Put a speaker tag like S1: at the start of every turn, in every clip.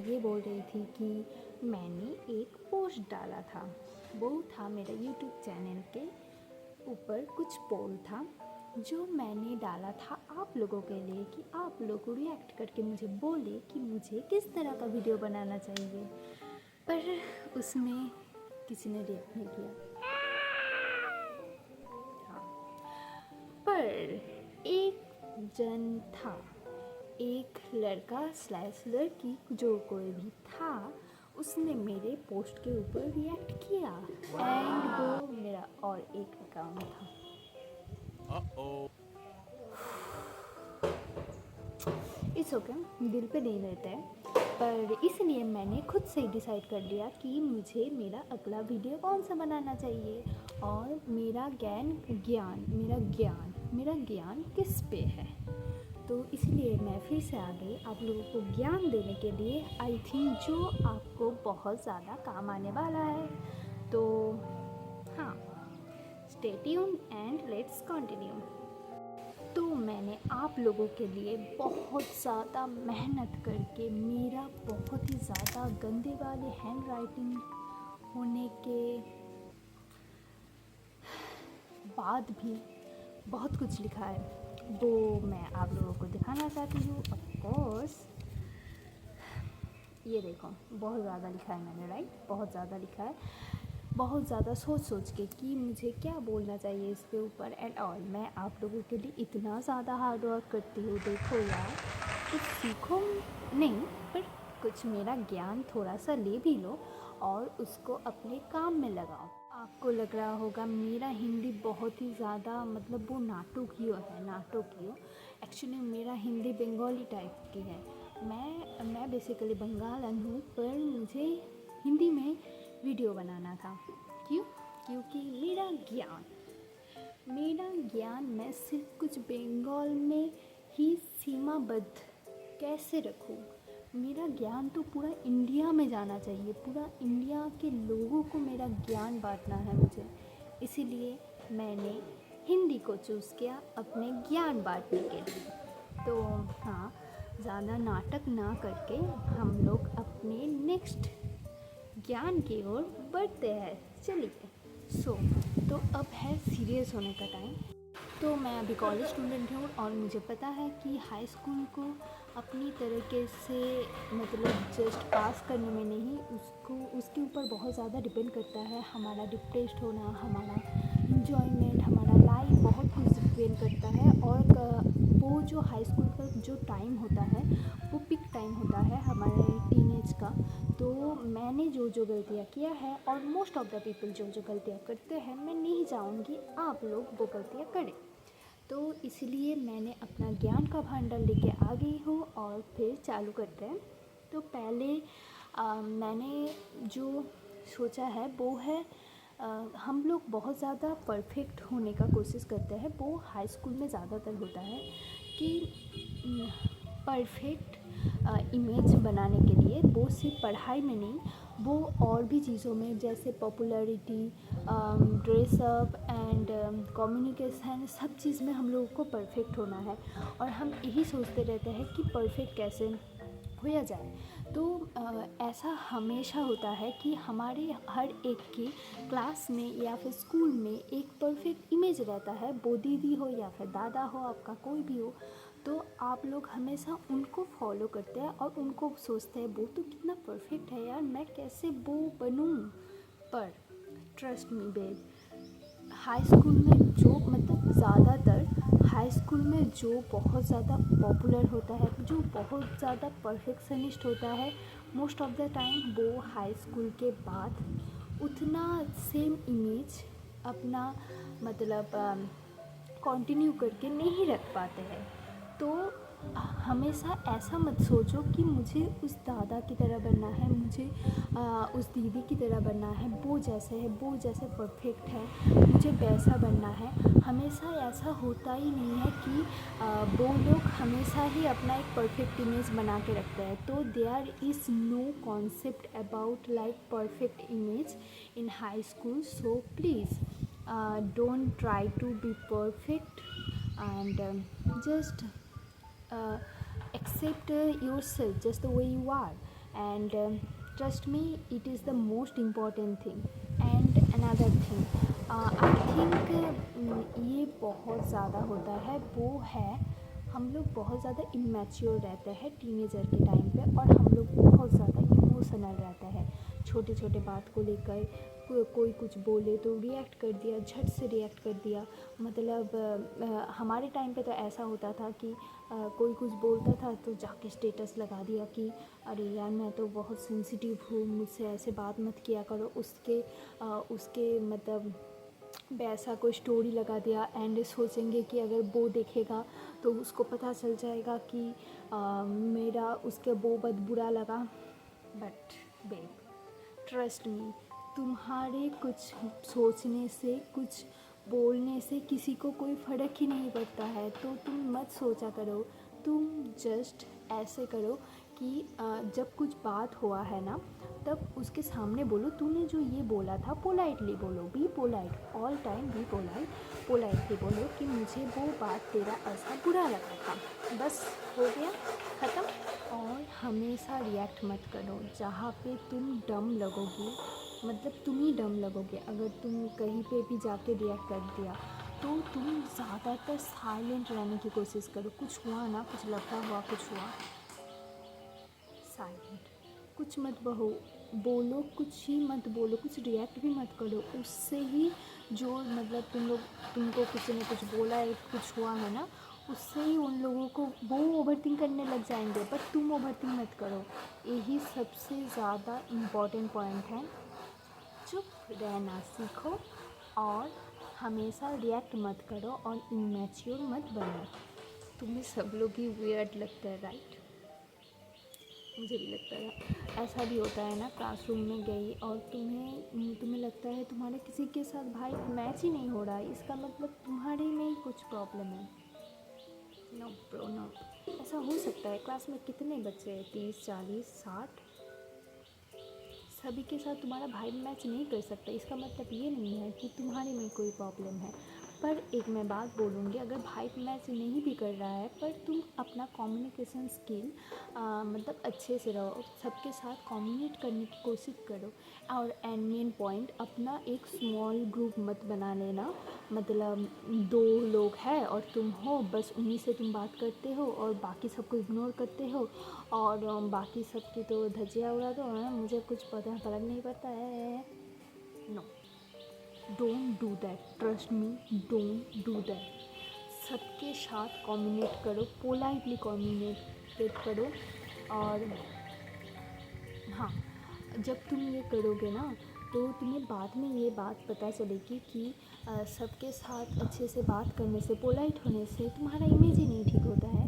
S1: ये बोल रही थी कि मैंने एक पोस्ट डाला था। वो था मेरा यूट्यूब चैनल के ऊपर कुछ पोल था जो मैंने डाला था आप लोगों के लिए कि आप लोग रिएक्ट करके मुझे बोले कि मुझे किस तरह का वीडियो बनाना चाहिए, पर उसमें किसी ने रिएक्ट नहीं किया। हाँ, पर एक जन था, एक लड़का / लड़की जो कोई भी था, उसने मेरे पोस्ट के ऊपर रिएक्ट किया एंड वो मेरा और एक अकाउंट था। इट्स ओके, दिल पे नहीं रहता है, पर इसलिए मैंने खुद से ही डिसाइड कर लिया कि मुझे मेरा अगला वीडियो कौन सा बनाना चाहिए और मेरा ज्ञान किस पे है। तो इसलिए मैं फिर से आ गई आप लोगों को ज्ञान देने के लिए, आई थिंक जो आपको बहुत ज़्यादा काम आने वाला है। तो हाँ, stay tune and let's continue. तो मैंने आप लोगों के लिए बहुत ज़्यादा मेहनत करके, मेरा बहुत ही ज़्यादा गंदे वाले हैंड राइटिंग होने के बाद भी बहुत कुछ लिखा है, वो मैं आप लोगों को दिखाना चाहती हूँ। ऑफ कोर्स ये देखो, बहुत ज़्यादा लिखा है मैंने, राइट? बहुत ज़्यादा लिखा है, बहुत ज़्यादा सोच के कि मुझे क्या बोलना चाहिए इसके ऊपर एंड ऑल। मैं आप लोगों के लिए इतना ज़्यादा हार्ड वर्क करती हूँ, देखो यार, कुछ सीखो नहीं पर कुछ मेरा ज्ञान थोड़ा सा ले भी लो और उसको अपने काम में लगाओ। आपको लग रहा होगा मेरा हिंदी बहुत ही ज़्यादा मतलब वो नाटकीय है। एक्चुअली मेरा हिंदी बंगाली टाइप की है। मैं बेसिकली बंगालन हूँ, पर मुझे हिंदी में वीडियो बनाना था। क्यों? क्योंकि मेरा ज्ञान मैं सिर्फ कुछ बंगाल में ही सीमाबद्ध कैसे रखूं? मेरा ज्ञान तो पूरा इंडिया में जाना चाहिए, पूरा इंडिया के लोगों को मेरा ज्ञान बांटना है मुझे। इसीलिए मैंने हिंदी को चूज़ किया अपने ज्ञान बांटने के लिए। तो हाँ, ज़्यादा नाटक ना करके हम लोग अपने नेक्स्ट ज्ञान की ओर बढ़ते हैं। चलिए तो अब है सीरियस होने का टाइम। तो मैं अभी कॉलेज स्टूडेंट हूँ और मुझे पता है कि हाई स्कूल को अपनी तरीके से मतलब जस्ट पास करने में नहीं, उसके ऊपर बहुत ज़्यादा डिपेंड करता है हमारा डिप्रेस्ड होना, हमारा इंजॉयमेंट, हमारा लाइफ, बहुत कुछ डिपेंड करता है। और वो जो हाई स्कूल का जो टाइम होता है वो पिक टाइम होता है हमारे टीनेज का। तो मैंने जो गलतियाँ किया है और मोस्ट ऑफ द पीपल जो गलतियाँ करते हैं, मैं नहीं चाहूँगी आप लोग वो गलतियाँ करें। तो इसलिए मैंने अपना ज्ञान का भंडार लेके आ गई हूँ और फिर चालू करते हैं। तो पहले मैंने जो सोचा है वो है, हम लोग बहुत ज़्यादा परफेक्ट होने का कोशिश करते हैं। वो हाई स्कूल में ज़्यादातर होता है कि परफेक्ट इमेज बनाने के लिए, वो सिर्फ पढ़ाई में नहीं, वो और भी चीज़ों में, जैसे पॉपुलैरिटी, ड्रेसअप एंड कम्युनिकेशन, सब चीज़ में हम लोगों को परफेक्ट होना है। और हम यही सोचते रहते हैं कि परफेक्ट कैसे होया जाए। तो ऐसा हमेशा होता है कि हमारे हर एक की क्लास में या फिर स्कूल में एक परफेक्ट इमेज रहता है, वो दीदी हो या फिर दादा हो, आपका कोई भी हो। तो आप लोग हमेशा उनको फॉलो करते हैं और उनको सोचते हैं वो तो कितना परफेक्ट है यार, मैं कैसे वो बनूं। पर trust me babe, high school में जो मतलब ज़्यादातर हाई स्कूल में जो बहुत ज़्यादा पॉपुलर होता है, जो बहुत ज़्यादा परफेक्शनिस्ट होता है, मोस्ट ऑफ द टाइम वो हाई स्कूल के बाद उतना सेम इमेज अपना मतलब कंटिन्यू करके नहीं रख पाते हैं। तो हमेशा ऐसा मत सोचो कि मुझे उस दादा की तरह बनना है, मुझे उस दीदी की तरह बनना है, वो जैसे परफेक्ट है, मुझे वैसा बनना है। हमेशा ऐसा होता ही नहीं है कि वो लोग हमेशा ही अपना एक परफेक्ट इमेज बना के रखते हैं। तो there is no concept about like perfect image in high school. So please don't try to be perfect and just accept yourself just the way you are and trust me, it is the most important thing. And another thing, I think ये बहुत ज़्यादा होता है, वो है हम लोग बहुत ज़्यादा इमेच्योर रहते हैं टीनेजर के टाइम पे, और हम लोग बहुत ज़्यादा इमोशनल रहते हैं छोटे छोटे बात को लेकर। कोई कुछ बोले तो रिएक्ट कर दिया, झट से रिएक्ट कर दिया। मतलब हमारे टाइम पे तो ऐसा होता था कि कोई कुछ बोलता था तो जाके स्टेटस लगा दिया कि अरे यार मैं तो बहुत सेंसिटिव हूँ, मुझसे ऐसे बात मत किया करो। उसके मतलब वैसा कोई स्टोरी लगा दिया, एंड सोचेंगे कि अगर वो देखेगा तो उसको पता चल जाएगा कि मेरा उसके वो बहुत बुरा लगा। बट बेब, ट्रस्ट मी, तुम्हारे कुछ सोचने से, कुछ बोलने से किसी को कोई फ़र्क ही नहीं पड़ता है। तो तुम मत सोचा करो, तुम जस्ट ऐसे करो कि जब कुछ बात हुआ है ना, तब उसके सामने बोलो तूने जो ये बोला था, पोलाइटली बोलो, be polite, all time be polite. Politely बोलो कि मुझे वो बात तेरा ऐसा बुरा लगा था, बस हो गया, ख़त्म। और हमेशा रिएक्ट मत करो जहाँ पे तुम डम लगोगे, मतलब तुम ही डम लगोगे। अगर तुम कहीं पे भी जाके रिएक्ट कर दिया तो तुम ज़्यादातर साइलेंट रहने की कोशिश करो। कुछ हुआ ना, कुछ लफड़ा हुआ, कुछ हुआ, साइलेंट, कुछ मत बोलो, कुछ ही मत बोलो, कुछ रिएक्ट भी मत करो। उससे ही जो मतलब तुमको किसी ने कुछ बोला है, कुछ हुआ है ना, उससे ही उन लोगों को वो ओवरथिंक करने लग जाएंगे, बट तुम ओवरथिंक मत करो। यही सबसे ज़्यादा इम्पॉर्टेंट पॉइंट है। चुप रहना सीखो और हमेशा रिएक्ट मत करो और इमेच्योर मत बनो। तुम्हें सब लोग ही वियर्ड लगता है, राइट? मुझे भी लगता है। ऐसा भी होता है ना, क्लासरूम में गई और तुम्हें लगता है तुम्हारे किसी के साथ भाई मैच ही नहीं हो रहा है, इसका मतलब तुम्हारे में ही कुछ प्रॉब्लम है। No bro, no. ऐसा हो सकता है, क्लास में कितने बच्चे हैं, 30, 40, 60, सभी के साथ तुम्हारा भाई मैच नहीं कर सकता। इसका मतलब ये नहीं है कि तुम्हारे में कोई प्रॉब्लम है। पर एक मैं बात बोलूँगी, अगर भाई मैच नहीं भी कर रहा है, पर तुम अपना कम्युनिकेशन स्किल मतलब अच्छे से रहो, सबके साथ कम्युनिकेट करने की कोशिश करो। और एंड मेन पॉइंट, अपना एक स्मॉल ग्रुप मत बना लेना। मतलब 2 लोग हैं और तुम हो, बस उन्हीं से तुम बात करते हो और बाकी सबको इग्नोर करते हो, और बाकी सबकी तो धज्जियाँ उड़ा दो, मुझे कुछ फर्क नहीं पड़ता है। No, don't do that, trust me, don't do that. सबके साथ कम्युनिकेट करो, पोलाइटली कम्युनिकेट करो। और हाँ, जब तुम ये करोगे ना, तो तुम्हें बाद में ये बात पता चलेगी कि सबके साथ अच्छे से बात करने से, पोलाइट होने से तुम्हारा इमेज ही नहीं ठीक होता है।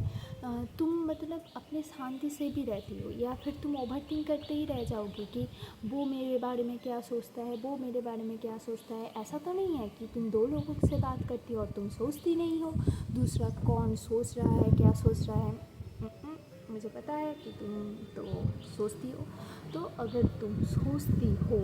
S1: तुम मतलब अपने शांति से भी रहती हो, या फिर तुम ओवरथिंक करते ही रह जाओगे कि वो मेरे बारे में क्या सोचता है, वो मेरे बारे में क्या सोचता है। ऐसा तो नहीं है कि तुम 2 लोगों से बात करती हो और तुम सोचती नहीं हो दूसरा कौन सोच रहा है, क्या सोच रहा है। मुझे पता है कि तुम तो सोचती हो। तो अगर तुम सोचती हो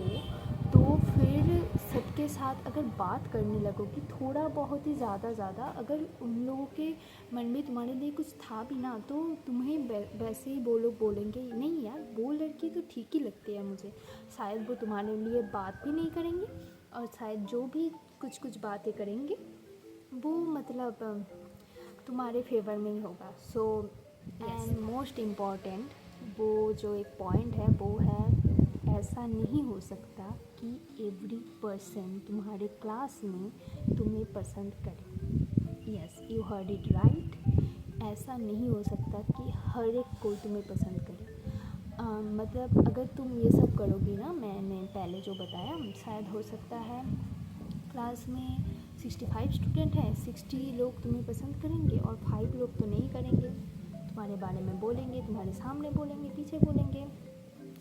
S1: तो फिर सबके साथ अगर बात करने लगोगी, थोड़ा बहुत ही ज़्यादा, अगर उन लोगों के मन में तुम्हारे लिए कुछ था भी ना, तो तुम्हें वैसे ही वो लोग बोलेंगे नहीं यार, वो लड़की तो ठीक ही लगती है मुझे। शायद वो तुम्हारे लिए बात भी नहीं करेंगे, और शायद जो भी कुछ बातें करेंगे वो मतलब तुम्हारे फेवर में ही होगा। सो एंड मोस्ट इम्पॉर्टेंट, वो जो एक पॉइंट है वो है, ऐसा नहीं हो सकता कि एवरी पर्सन तुम्हारे क्लास में तुम्हें पसंद करे। Yes, you heard it right. ऐसा नहीं हो सकता कि हर एक कोई तुम्हें पसंद करे। मतलब अगर तुम ये सब करोगी ना, मैंने पहले जो बताया, शायद हो सकता है क्लास में 65 स्टूडेंट हैं, 60 लोग तुम्हें पसंद करेंगे और 5 लोग तो नहीं करेंगे। तुम्हारे बारे में बोलेंगे, तुम्हारे सामने बोलेंगे, पीछे बोलेंगे।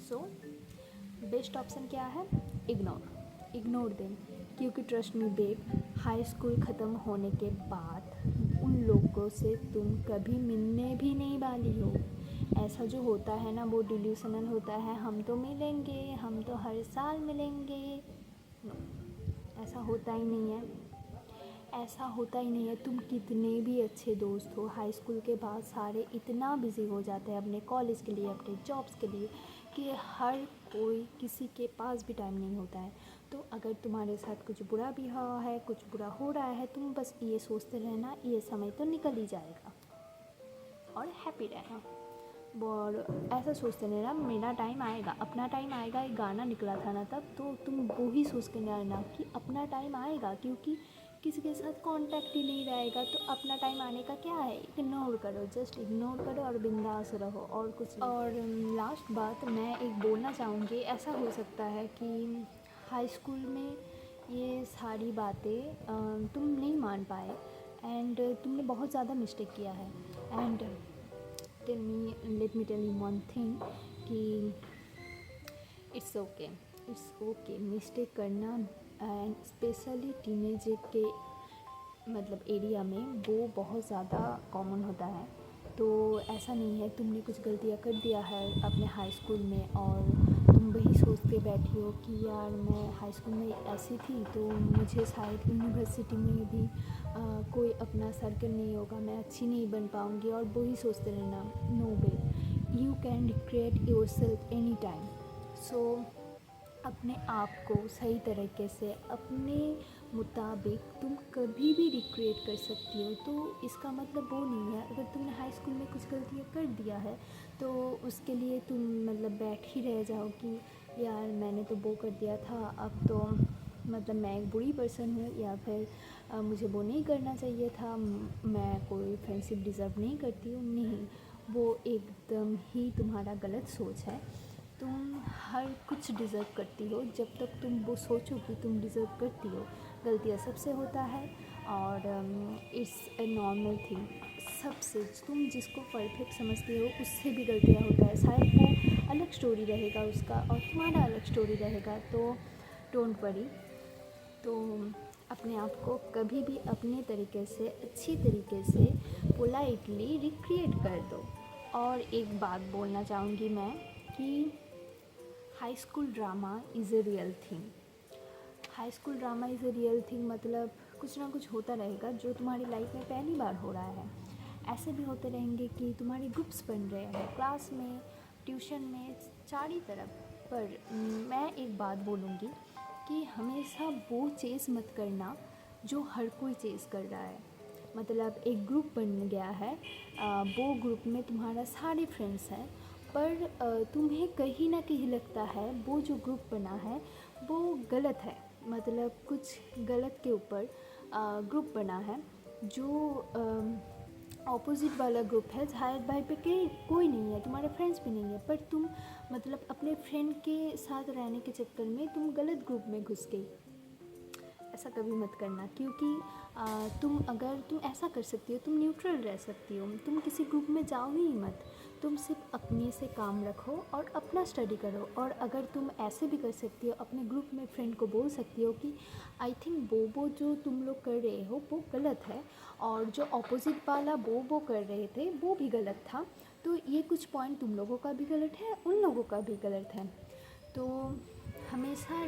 S1: सो बेस्ट ऑप्शन क्या है? Ignore them. क्योंकि trust me babe, high school ख़त्म होने के बाद उन लोगों से तुम कभी मिलने भी नहीं वाली हो। ऐसा जो होता है ना, वो डिल्यूशनल होता है, हम तो मिलेंगे, हम तो हर साल मिलेंगे। नो, ऐसा होता ही नहीं है। ऐसा होता ही नहीं है। तुम कितने भी अच्छे दोस्त हो, हाई स्कूल के बाद सारे इतना बिज़ी हो जाते हैं अपने कॉलेज के लिए, अपने जॉब्स के लिए, कि हर कोई किसी के पास भी टाइम नहीं होता है। तो अगर तुम्हारे साथ कुछ बुरा भी हुआ है, कुछ बुरा हो रहा है, तुम बस ये सोचते रहना ये समय तो निकल ही जाएगा और हैप्पी रहना। और ऐसा सोचते रहना मेरा टाइम आएगा, अपना टाइम आएगा। एक गाना निकला था ना तब, तो तुम वो ही सोच के रहना कि अपना टाइम आएगा, क्योंकि किसी के साथ कांटेक्ट ही नहीं रहेगा। तो अपना टाइम आने का क्या है, इग्नोर करो, जस्ट इग्नोर करो और बिंदास रहो और कुछ नहीं। और लास्ट बात मैं एक बोलना चाहूँगी, ऐसा हो सकता है कि हाई स्कूल में ये सारी बातें तुम नहीं मान पाए एंड तुमने बहुत ज़्यादा मिस्टेक किया है। And let me tell you one thing कि इट्स ओके मिस्टेक करना, एंड स्पेशली टीनेज के मतलब एरिया में वो बहुत ज़्यादा कॉमन होता है। तो ऐसा नहीं है तुमने कुछ गलतियाँ कर दिया है अपने हाई स्कूल में और तुम वही सोचते बैठी हो कि यार मैं हाई स्कूल में ऐसी थी तो मुझे शायद यूनिवर्सिटी में भी कोई अपना सर्कल नहीं होगा, मैं अच्छी नहीं बन पाऊँगी, और वही सोचते रहना। No way, you can recreate yourself any time. So अपने आप को सही तरीके से अपने मुताबिक तुम कभी भी रिक्रिएट कर सकती हो। तो इसका मतलब वो नहीं है अगर तुमने हाई स्कूल में कुछ गलतियाँ कर दिया है तो उसके लिए तुम मतलब बैठ ही रह जाओ कि यार मैंने तो वो कर दिया था, अब तो मतलब मैं एक बुरी पर्सन हूँ, या फिर मुझे वो नहीं करना चाहिए था, मैं कोई फ्रेंडशिप डिज़र्व नहीं करती हूँ। नहीं, वो एकदम ही तुम्हारा गलत सोच है। तुम हर कुछ डिज़र्व करती हो जब तक तुम वो सोचो कि तुम डिज़र्व करती हो। गलतियाँ सबसे होता है और इट्स ए नॉर्मल थिंग। सबसे तुम जिसको परफेक्ट समझती हो उससे भी गलतियाँ होता है, शायद वो अलग स्टोरी रहेगा उसका और तुम्हारा अलग स्टोरी रहेगा। तो डोंट वरी। तो अपने आप को कभी भी अपने तरीके से अच्छी तरीके से पोलाइटली रिक्रिएट कर दो। और एक बात बोलना चाहूँगी मैं कि high school drama is a real thing. High school drama is a real thing मतलब कुछ ना कुछ होता रहेगा जो तुम्हारी लाइफ में पहली बार हो रहा है। ऐसे भी होते रहेंगे कि तुम्हारे ग्रुप्स बन रहे हैं क्लास में, ट्यूशन में, चारों तरफ। पर मैं एक बात बोलूँगी कि हमेशा वो चेज़ मत करना जो हर कोई चेज़ कर रहा है। मतलब एक ग्रुप बन गया है, वो ग्रुप में तुम्हारा सारे फ्रेंड्स हैं, पर तुम्हें कहीं ना कहीं लगता है वो जो ग्रुप बना है वो गलत है। मतलब कुछ गलत के ऊपर ग्रुप बना है, जो ऑपोजिट वाला ग्रुप है, शायद भाई पे कोई नहीं है, तुम्हारे फ्रेंड्स भी नहीं है, पर तुम मतलब अपने फ्रेंड के साथ रहने के चक्कर में तुम गलत ग्रुप में घुस गई। ऐसा कभी मत करना, क्योंकि तुम ऐसा कर सकती हो, तुम न्यूट्रल रह सकती हो, तुम किसी ग्रुप में जाओ ही मत, तुम सिर्फ अपने से काम रखो और अपना स्टडी करो। और अगर तुम ऐसे भी कर सकती हो, अपने ग्रुप में फ्रेंड को बोल सकती हो कि आई थिंक वो जो तुम लोग कर रहे हो वो गलत है, और जो अपोजिट वाला वो कर रहे थे वो भी गलत था, तो ये कुछ पॉइंट तुम लोगों का भी गलत है, उन लोगों का भी गलत है। तो हमेशा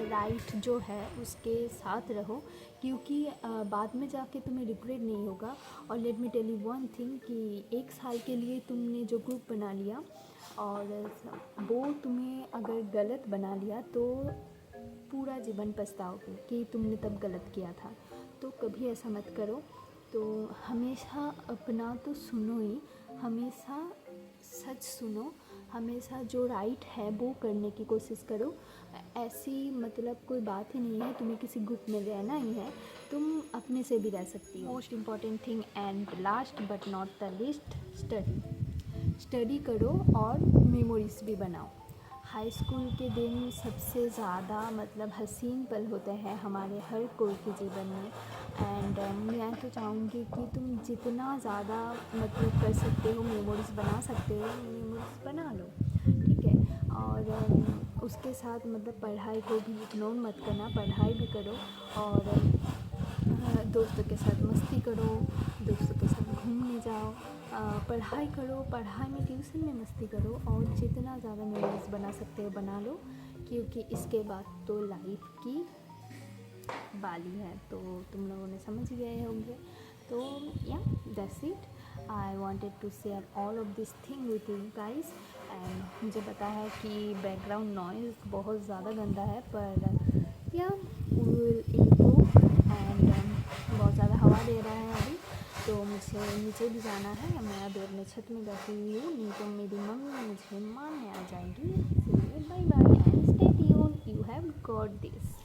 S1: राइट जो है उसके साथ रहो, क्योंकि बाद में जाके तुम्हें रिग्रेट नहीं होगा। और let me tell you one thing कि 1 साल के लिए तुमने जो ग्रुप बना लिया और वो तुम्हें अगर गलत बना लिया तो पूरा जीवन पछताओगे कि तुमने तब गलत किया था। तो कभी ऐसा मत करो। तो हमेशा अपना तो सुनो ही, हमेशा सच सुनो, हमेशा जो राइट है वो करने की कोशिश करो। ऐसी मतलब कोई बात ही नहीं है तुम्हें किसी ग्रुप में रहना ही है, तुम अपने से भी रह सकती हो। Most important thing and last but not the least, study करो और मेमोरीज भी बनाओ। हाई स्कूल के दिन सबसे ज़्यादा मतलब हसीन पल होते हैं हमारे हर कोई के जीवन में। एंड मैं तो चाहूँगी कि तुम जितना ज़्यादा मतलब कर सकते हो, मेमोरीज़ बना सकते हो, मेमोरीज़ बना लो, ठीक है। और उसके साथ मतलब पढ़ाई को भी इग्नोर मत करना, पढ़ाई भी करो और दोस्तों के साथ मस्ती करो, दोस्तों के साथ घूमने जाओ, पढ़ाई करो, पढ़ाई में ट्यूशन में मस्ती करो, और जितना ज़्यादा मेमोरीज बना सकते हो बना लो, क्योंकि इसके बाद तो लाइफ की वाली है, तो तुम लोगों ने समझ गए होंगे। तो या that's it, I wanted to share all of this thing with you guys. And मुझे पता है कि बैकग्राउंड नॉइज़ बहुत ज़्यादा गंदा है, पर या वी विल इम्प्रूव। एंड बहुत ज़्यादा हवा दे रहा है अभी, तो मुझे नीचे भी जाना है। मैं अभी अपने छत में बैठी हुई हूँ, नहीं तो मेरी मम्मी मुझे मारने आ जाएगी। इसलिए bye bye and stay tuned, you have got this.